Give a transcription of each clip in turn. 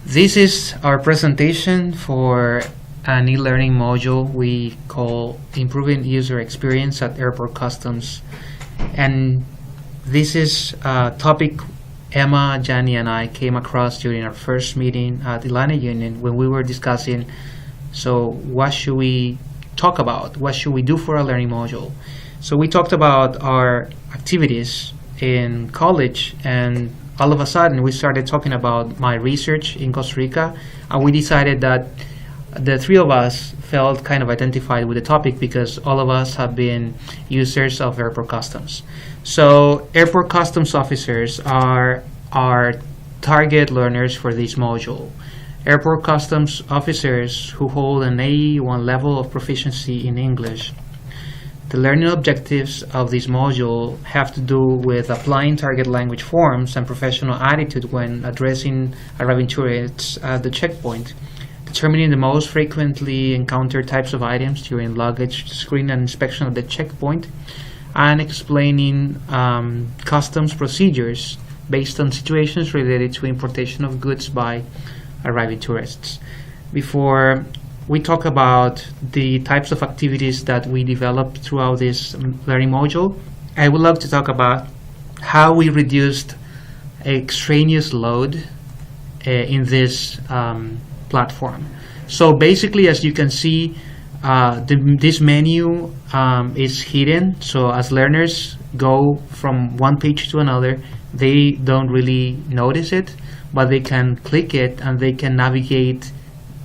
This is our presentation for an e-learning module we call Improving User Experience at Airport Customs. And this is a topic Emma, Janny, and I came across during our first meeting at Atlanta Union when we were discussing, so what should we talk about? What should we do for a learning module? So we talked about our activities in college, and all of a sudden we started talking about my research in Costa Rica, and we decided that the three of us felt kind of identified with the topic because all of us have been users of airport customs. So airport customs officers are our target learners for this module. Airport customs officers who hold an A1 level of proficiency in English. The learning objectives of this module have to do with applying target language forms and professional attitude when addressing arriving tourists at the checkpoint, determining the most frequently encountered types of items during luggage screening and inspection at the checkpoint, and explaining customs procedures based on situations related to importation of goods by arriving tourists. Before we talk about the types of activities that we developed throughout this learning module, I would love to talk about how we reduced extraneous load in this platform. So basically, as you can see, this menu is hidden. So as learners go from one page to another, they don't really notice it, but they can click it and they can navigate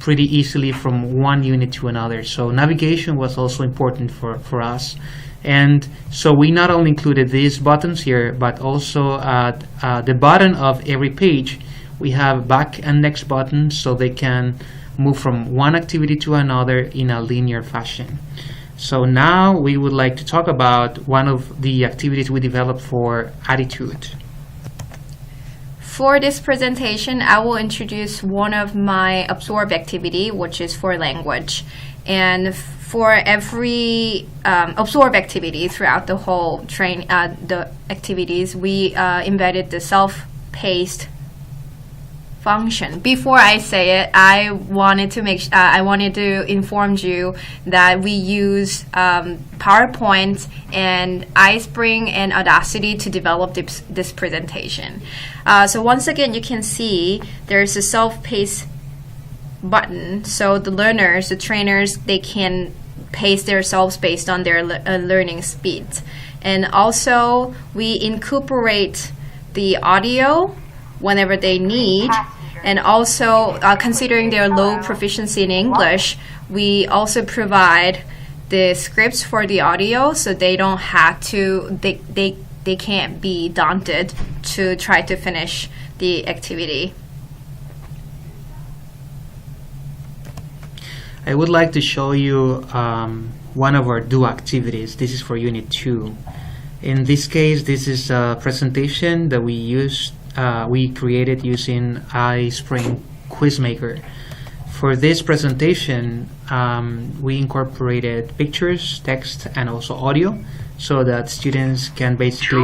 pretty easily from one unit to another. So navigation was also important for us. And so we not only included these buttons here, but also at the bottom of every page, we have back and next buttons so they can move from one activity to another in a linear fashion. So now we would like to talk about one of the activities we developed for attitude. For this presentation, I will introduce one of my absorb activity, which is for language. And for every absorb activity throughout the whole the activities, we embedded the self-paced function. Before I say it, I wanted to inform you that we use PowerPoint and iSpring and Audacity to develop this presentation. So once again, you can see there's a self-pace button. So the learners, the trainers, they can pace themselves based on their learning speed. And also, we incorporate the audio whenever they need, and also considering their low proficiency in English, we also provide the scripts for the audio, so they don't have to, they can't be daunted to try to finish the activity. I would like to show you one of our do activities. This is for Unit 2. In this case, this is a presentation that we created using iSpring Quizmaker. For this presentation, we incorporated pictures, text, and also audio, so that students can basically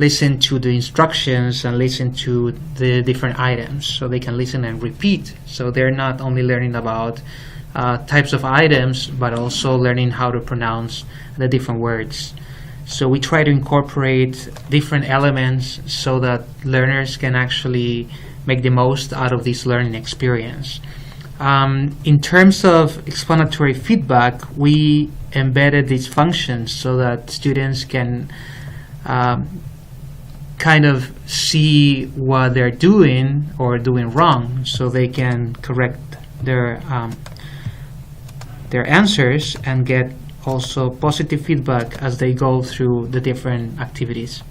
listen to the instructions and listen to the different items, so they can listen and repeat. So they're not only learning about types of items, but also learning how to pronounce the different words. So we try to incorporate different elements so that learners can actually make the most out of this learning experience. In terms of explanatory feedback, we embedded these functions so that students can kind of see what they're doing or doing wrong, so they can correct their answers and get also positive feedback as they go through the different activities.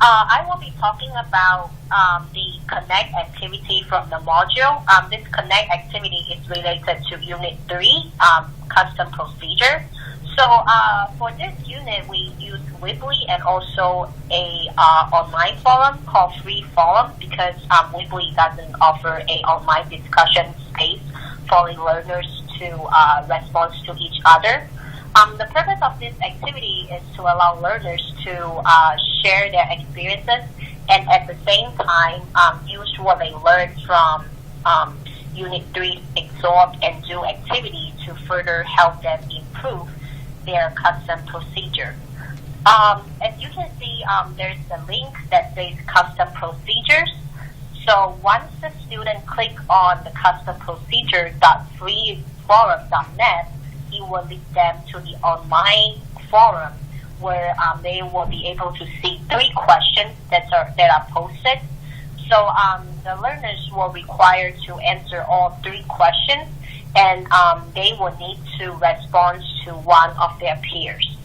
I will be talking about the Connect activity from the module. This Connect activity is related to Unit 3, Custom Procedure. So for this unit, we use Weebly and also a online forum called Free Forum, because Weebly doesn't offer an online discussion space for learners to respond to each other. The purpose of this activity is to allow learners to share their experiences and at the same time use what they learned from Unit 3 absorb and do activity to further help them improve their custom procedure. As you can see, there's a link that says custom procedures. So once the student click on the custom procedure.freeforum.net, it will lead them to the online forum where they will be able to see 3 questions that are posted. So the learners will require to answer all 3 questions, and they will need to respond to one of their peers.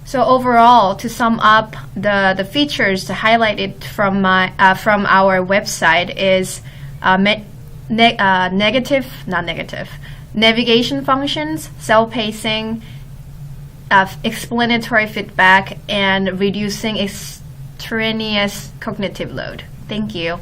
So overall, to sum up, the features highlighted from our website is navigation functions, self-pacing, explanatory feedback, and reducing extraneous cognitive load. Thank you.